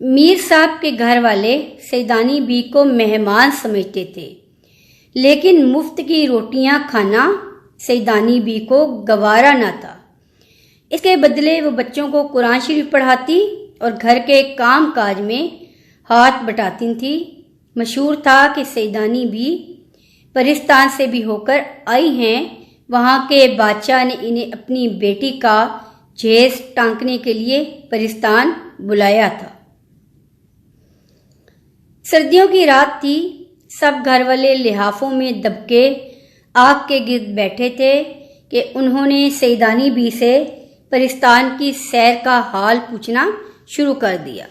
میر صاحب کے گھر والے سیدانی بی کو مہمان سمجھتے تھے، لیکن مفت کی روٹیاں کھانا سیدانی بی کو گوارا نہ تھا۔ اس کے بدلے وہ بچوں کو قرآن شریف پڑھاتی اور گھر کے کام کاج میں ہاتھ بٹاتی تھیں۔ مشہور تھا کہ سیدانی بی پرستان سے بھی ہو کر آئی ہیں۔ وہاں کے بادشاہ نے انہیں اپنی بیٹی کا جہیز ٹانکنے کے لیے پرستان بلایا تھا۔ سردیوں کی رات تھی، سب گھر والے لحافوں میں دب کے آگ کے گرد بیٹھے تھے کہ انہوں نے سیدانی بی سے پرستان کی سیر کا حال پوچھنا شروع کر دیا۔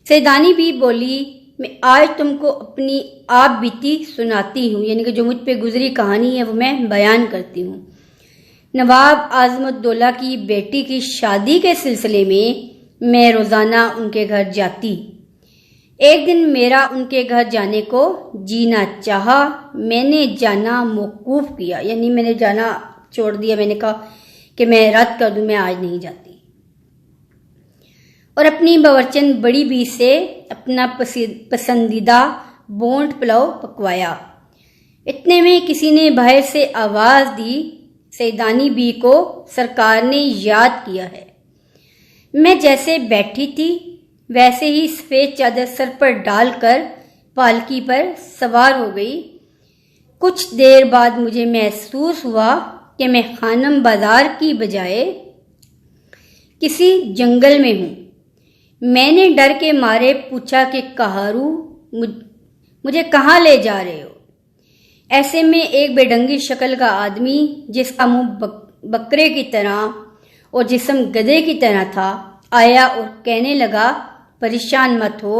سیدانی بی بولی، میں آج تم کو اپنی آپ بیتی سناتی ہوں، یعنی کہ جو مجھ پہ گزری کہانی ہے وہ میں بیان کرتی ہوں۔ نواب اعظم الدولہ کی بیٹی کی شادی کے سلسلے میں روزانہ ان کے گھر جاتی۔ ایک دن میرا ان کے گھر جانے کو جینا چاہا، میں نے جانا موقوف کیا، یعنی میں نے جانا چھوڑ دیا، میں نے کہا کہ میں رد کر دوں، میں آج نہیں جاتی، اور اپنی باورچن بڑی بی سے اپنا پسندیدہ بونٹ پلاؤ پکوایا۔ اتنے میں کسی نے باہر سے آواز دی، سیدانی بی کو سرکار نے یاد کیا ہے۔ میں جیسے بیٹھی تھی ویسے ہی سفید چادر سر پر ڈال کر پالکی پر سوار ہو گئی۔ کچھ دیر بعد مجھے محسوس ہوا کہ میں خانم بازار کی بجائے کسی جنگل میں ہوں۔ میں نے ڈر کے مارے پوچھا کہ کہارو، مجھے کہاں لے جا رہے ہو؟ ایسے میں ایک بے ڈھنگی شکل کا آدمی، جس کا منہ بکرے کی طرح اور جسم گدھے کی طرح تھا، آیا اور کہنے لگا، پریشان مت ہو،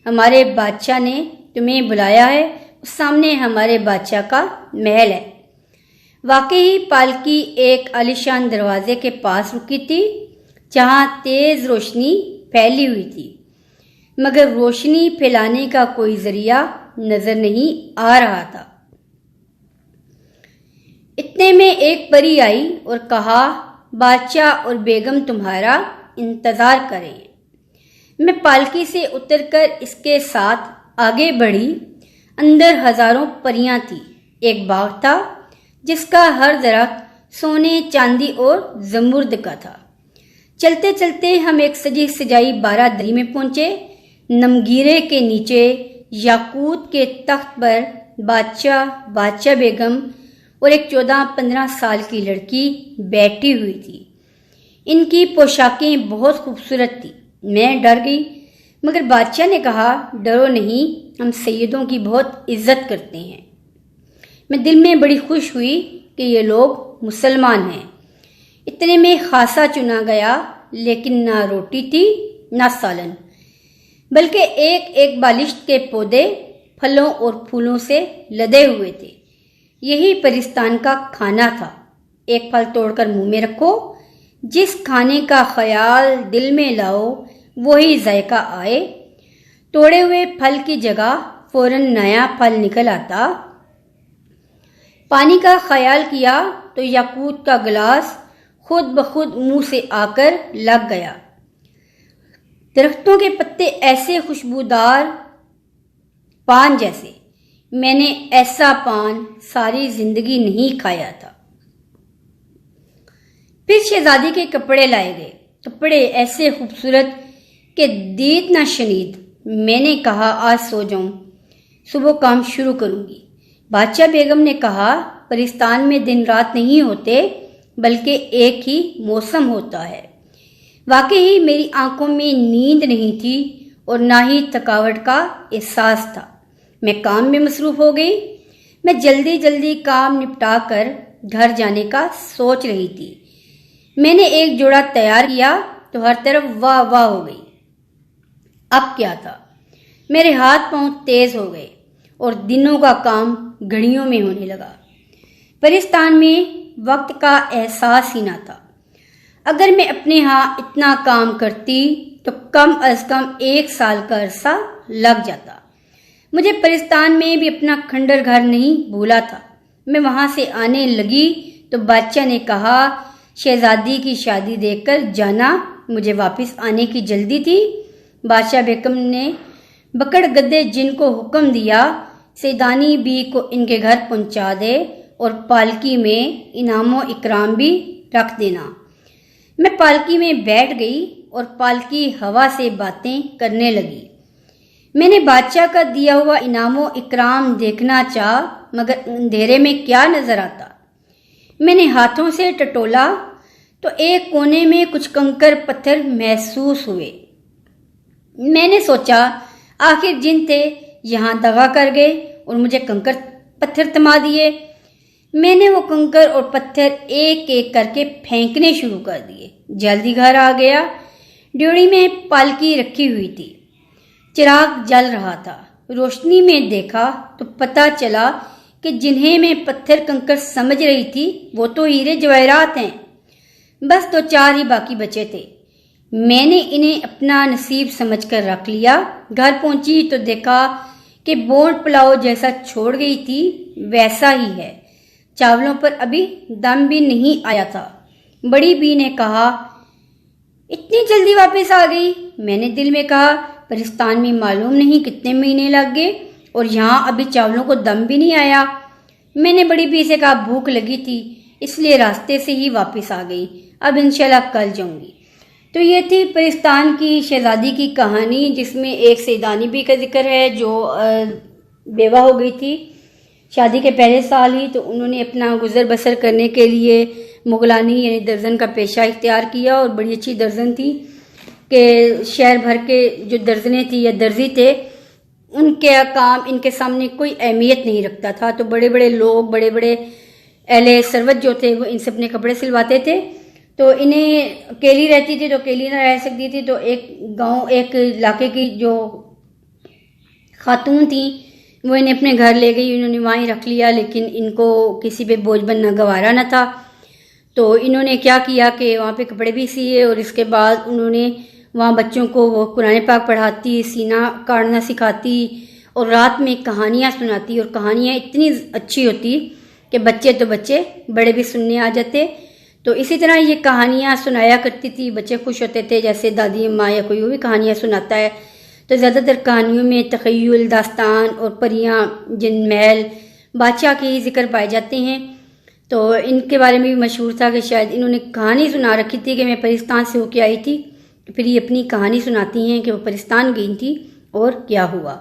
ہمارے بادشاہ نے تمہیں بلایا ہے، سامنے ہمارے بادشاہ کا محل ہے۔ واقعی پالکی ایک عالیشان دروازے کے پاس رکی تھی جہاں تیز روشنی پھیلی ہوئی تھی، مگر روشنی پھیلانے کا کوئی ذریعہ نظر نہیں آ رہا تھا۔ اتنے میں ایک پری آئی اور کہا، بادشاہ اور بیگم تمہارا انتظار کریں۔ میں پالکی سے اتر کر اس کے ساتھ آگے بڑھی۔ اندر ہزاروں پریاں تھیں۔ ایک باغ تھا جس کا ہر درخت سونے، چاندی اور زمرد کا تھا۔ چلتے چلتے ہم ایک سجی سجائی بارہ-دری میں پہنچے۔ نمگیرے کے نیچے یاقوت کے تخت پر بادشاہ بیگم اور ایک 14-15 سال کی لڑکی بیٹھی ہوئی تھی۔ ان کی پوشاکیں بہت خوبصورت تھیں۔ میں ڈر گئی، مگر بادشاہ نے کہا، ڈرو نہیں، ہم سیدوں کی بہت عزت کرتے ہیں۔ میں دل میں بڑی خوش ہوئی کہ یہ لوگ مسلمان ہیں۔ اتنے میں خاصا چنا گیا، لیکن نہ روٹی تھی نہ سالن، بلکہ ایک بالشت کے پودے پھلوں اور پھولوں سے لدے ہوئے تھے۔ یہی پرستان کا کھانا تھا۔ ایک پھل توڑ کر منہ میں رکھو، جس کھانے کا خیال دل میں لاؤ وہی ذائقہ آئے۔ توڑے ہوئے پھل کی جگہ فوراً نیا پھل نکل آتا۔ پانی کا خیال کیا تو یاقوت کا گلاس خود بخود منہ سے آ کر لگ گیا۔ درختوں کے پتے ایسے خوشبودار پان جیسے میں نے ایسا پان ساری زندگی نہیں کھایا تھا۔ پھر شہزادی کے کپڑے لائے گئے، کپڑے ایسے خوبصورت کہ دید نہ شنید۔ میں نے کہا، آج سو جاؤں، صبح کام شروع کروں گی۔ بادشاہ بیگم نے کہا، پرستان میں دن رات نہیں ہوتے بلکہ ایک ہی موسم ہوتا ہے۔ واقعی میری آنکھوں میں نیند نہیں تھی اور نہ ہی تھکاوٹ کا احساس تھا۔ میں کام میں مصروف ہو گئی۔ میں جلدی جلدی کام نپٹا کر گھر جانے کا سوچ رہی تھی۔ میں نے ایک جوڑا تیار کیا تو ہر طرف واہ واہ ہو گئی۔ اب کیا تھا؟ میرے ہاتھ پاؤں تیز ہو گئے اور دنوں کا کام گھڑیوں میں ہونے لگا۔ پرستان میں وقت کا احساس ہی نہ تھا۔ اگر میں اپنے ہاں اتنا کام کرتی تو کم از کم 1 سال کا عرصہ لگ جاتا۔ مجھے پرستان میں بھی اپنا کھنڈر گھر نہیں بھولا تھا۔ میں وہاں سے آنے لگی تو بادشاہ نے کہا، شہزادی کی شادی دیکھ کر جانا، مجھے واپس آنے کی جلدی تھی۔ بادشاہ بیگم نے بکڑ گدے جن کو حکم دیا سیدانی بی کو ان کے گھر پہنچا دے اور پالکی میں انعام و اکرام بھی رکھ دینا۔ میں پالکی میں بیٹھ گئی اور پالکی ہوا سے باتیں کرنے لگی۔ میں نے بادشاہ کا دیا ہوا انعام و اکرام دیکھنا چاہا، مگر اندھیرے میں کیا نظر آتا۔ میں نے ہاتھوں سے ٹٹولا تو ایک کونے میں کچھ کنکر پتھر محسوس ہوئے۔ میں نے سوچا آخر جن تھے یہاں دغا کر گئے اور مجھے کنکر پتھر تما دیے۔ میں نے وہ کنکر اور پتھر ایک ایک کر کے پھینکنے شروع کر دیے۔ جلدی گھر آ گیا۔ ڈیوڑی میں پالکی رکھی ہوئی تھی، چراغ جل رہا تھا۔ روشنی میں دیکھا تو پتہ چلا کہ جنہیں میں پتھر کنکر سمجھ رہی تھی وہ تو ہیرے جواہرات ہیں، بس 2-4 ہی باقی بچے تھے۔ میں نے انہیں اپنا نصیب سمجھ کر رکھ لیا۔ گھر پہنچی تو دیکھا کہ بونٹ پلاؤ جیسا چھوڑ گئی تھی ویسا ہی ہے، چاولوں پر ابھی دم بھی نہیں آیا تھا۔ بڑی بی نے کہا اتنی جلدی واپس آ گئی؟ میں نے دل میں کہا پرستان میں معلوم نہیں کتنے مہینے لگ گئے اور یہاں ابھی چاولوں کو دم بھی نہیں آیا۔ میں نے بڑی بی سے کہا بھوک لگی تھی اس لیے راستے سے ہی واپس آ گئی، اب انشاءاللہ کل جاؤں گی۔ تو یہ تھی پرستان کی شہزادی کی کہانی، جس میں ایک سیدانی بی کا ذکر ہے جو بیوہ ہو گئی تھی شادی کے پہلے سال ہی، تو انہوں نے اپنا گزر بسر کرنے کے لیے مغلانی یعنی درزن کا پیشہ اختیار کیا، اور بڑی اچھی درزن تھی کہ شہر بھر کے جو درزنیں تھی یا درزی تھے ان کے کام ان کے سامنے کوئی اہمیت نہیں رکھتا تھا۔ تو بڑے بڑے لوگ، بڑے بڑے اہل ثروت جو تھے وہ ان سے اپنے کپڑے سلواتے تھے۔ تو انہیں اکیلی رہتی تھی تو اکیلی نہ رہ سکتی تھی، تو ایک گاؤں ایک علاقے کی جو خاتون تھیں وہ انہیں اپنے گھر لے گئی، انہوں نے وہاں ہی رکھ لیا، لیکن ان کو کسی پہ بوجھ بننا گوارا نہ تھا۔ تو انہوں نے کیا کیا کہ وہاں پہ کپڑے بھی سیے، اور اس کے بعد انہوں نے وہاں بچوں کو وہ قرآن پاک پڑھاتی، سینہ کاٹنا سکھاتی، اور رات میں کہانیاں سناتی، اور کہانیاں اتنی اچھی ہوتی کہ بچے تو بچے بڑے بھی سننے آ جاتے۔ تو اسی طرح یہ کہانیاں سنایا کرتی تھی، بچے خوش ہوتے تھے، جیسے دادی اماں یا کوئی بھی کہانیاں سناتا ہے۔ تو زیادہ تر کہانیوں میں تخیل، داستان اور پریاں، جن، محل، بادشاہ کے ہی ذکر پائے جاتے ہیں۔ تو ان کے بارے میں بھی مشہور تھا کہ شاید انہوں نے کہانی سنا رکھی تھی کہ میں پرستان سے ہو کے آئی تھی، پھر یہ اپنی کہانی سناتی ہیں کہ وہ پرستان گئی تھی اور کیا ہوا۔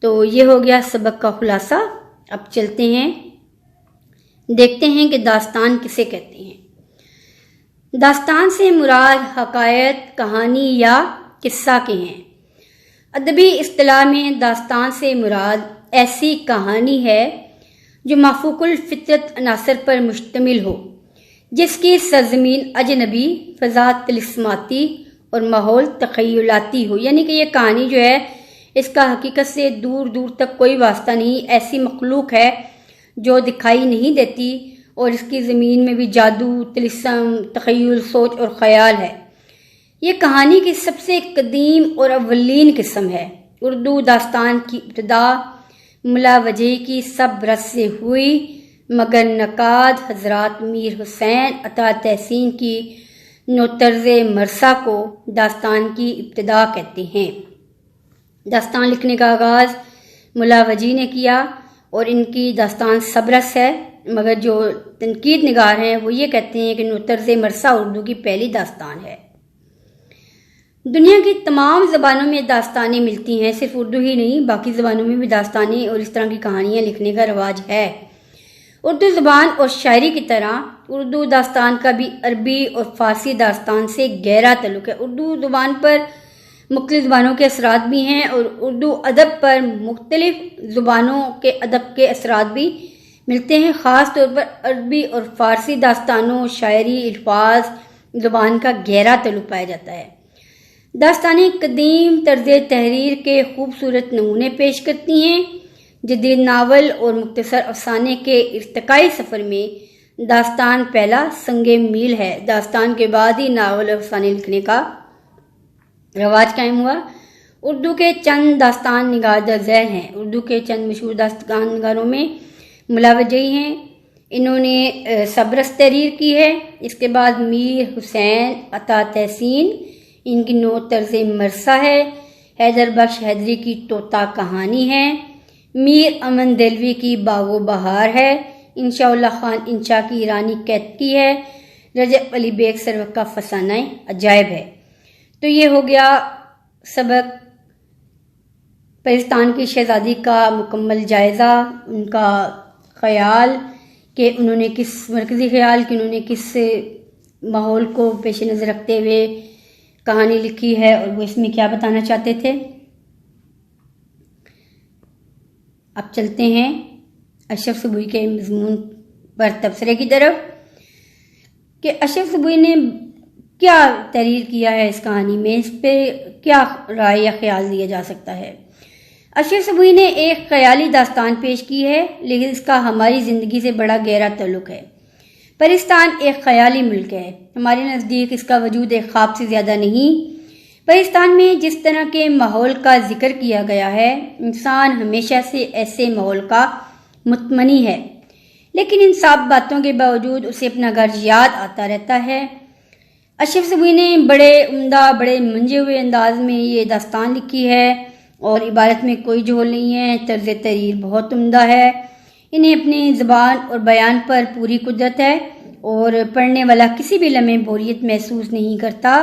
تو یہ ہو گیا سبق کا خلاصہ۔ اب چلتے ہیں، دیکھتے ہیں کہ داستان کسے کہتے ہیں۔ داستان سے مراد حکایت، کہانی یا قصہ کے ہیں۔ ادبی اصطلاح میں داستان سے مراد ایسی کہانی ہے جو مافوق الفطرت عناصر پر مشتمل ہو، جس کی سرزمین اجنبی، فضا طلسماتی اور ماحول تخیلاتی ہو۔ یعنی کہ یہ کہانی جو ہے اس کا حقیقت سے دور دور تک کوئی واسطہ نہیں، ایسی مخلوق ہے جو دکھائی نہیں دیتی، اور اس کی زمین میں بھی جادو، طلسم، تخیل، سوچ اور خیال ہے۔ یہ کہانی کی سب سے قدیم اور اولین قسم ہے۔ اردو داستان کی ابتدا ملا وجہی کی سب رس سے ہوئی، مگر نقاد حضرات میر حسین عطا تحسین کی نوطرز مرثا کو داستان کی ابتدا کہتے ہیں۔ داستان لکھنے کا آغاز ملا وجہی نے کیا اور ان کی داستان سبرس ہے، مگر جو تنقید نگار ہیں وہ یہ کہتے ہیں کہ نوطرز مرثا اردو کی پہلی داستان ہے۔ دنیا کی تمام زبانوں میں داستانیں ملتی ہیں، صرف اردو ہی نہیں، باقی زبانوں میں بھی داستانیں اور اس طرح کی کہانیاں لکھنے کا رواج ہے۔ اردو زبان اور شاعری کی طرح اردو داستان کا بھی عربی اور فارسی داستان سے گہرا تعلق ہے۔ اردو زبان پر مختلف زبانوں کے اثرات بھی ہیں، اور اردو ادب پر مختلف زبانوں کے ادب کے اثرات بھی ملتے ہیں۔ خاص طور پر عربی اور فارسی داستانوں، شاعری، الفاظ، زبان کا گہرا تعلق پایا جاتا ہے۔ داستانیں قدیم طرز تحریر کے خوبصورت نمونے پیش کرتی ہیں۔ جدید ناول اور مختصر افسانے کے ارتقائی سفر میں داستان پہلا سنگ میل ہے۔ داستان کے بعد ہی ناول اور افسانے لکھنے کا رواج قائم ہوا۔ اردو کے چند داستان نگار در ذیل ہیں۔ اردو کے چند مشہور داستان نگاروں میں ملا وجہی ہیں، انہوں نے سبرس تحریر کی ہے۔ اس کے بعد میر حسین عطا تحسین، ان کی نو طرز مرثا ہے۔ حیدر بخش حیدری کی طوطا کہانی ہے، میر امن دلوی کی باغ و بہار ہے، انشاء اللہ خان انشا کی رانی کیتکی ہے، رجب علی بیگ سروق کا فسانہ عجائب ہے۔ تو یہ ہو گیا سبق پرستان کی شہزادی کا مکمل جائزہ، ان کا خیال کہ انہوں نے کس مرکزی خیال کہ انہوں نے کس ماحول کو پیش نظر رکھتے ہوئے کہانی لکھی ہے اور وہ اس میں کیا بتانا چاہتے تھے۔ اب چلتے ہیں اشرف صبوی کے مضمون پر تبصرے کی طرف کہ اشرف صبوی نے کیا تحریر کیا ہے اس کہانی میں، اس پہ کیا رائے یا خیال دیا جا سکتا ہے۔ اشرف صبوی نے ایک خیالی داستان پیش کی ہے لیکن اس کا ہماری زندگی سے بڑا گہرا تعلق ہے۔ پرستان ایک خیالی ملک ہے، ہمارے نزدیک اس کا وجود ایک خواب سے زیادہ نہیں۔ پرستان میں جس طرح کے ماحول کا ذکر کیا گیا ہے، انسان ہمیشہ سے ایسے ماحول کا متمنی ہے، لیکن ان صاف باتوں کے باوجود اسے اپنا گھر یاد آتا رہتا ہے۔ اشرف صبوی نے بڑے عمدہ، بڑے منجے ہوئے انداز میں یہ داستان لکھی ہے اور عبارت میں کوئی جھول نہیں ہے، طرز تحریر بہت عمدہ ہے، انہیں اپنی زبان اور بیان پر پوری قدرت ہے اور پڑھنے والا کسی بھی لمحے بوریت محسوس نہیں کرتا،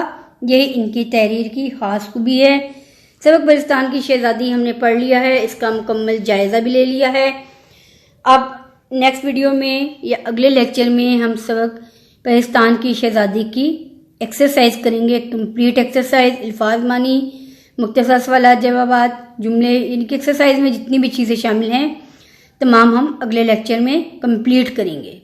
یہی ان کی تحریر کی خاص خوبی ہے۔ سبق پرستان کی شہزادی ہم نے پڑھ لیا ہے، اس کا مکمل جائزہ بھی لے لیا ہے۔ اب نیکسٹ ویڈیو میں یا اگلے لیکچر میں ہم سبق پرستان کی شہزادی کی ایکسرسائز کریں گے، کمپلیٹ ایکسرسائز، الفاظ معنی، مختصر سوالات جوابات، جملے، ان کی ایکسرسائز میں جتنی بھی چیزیں شامل ہیں تمام ہم اگلے لیکچر میں کمپلیٹ کریں گے۔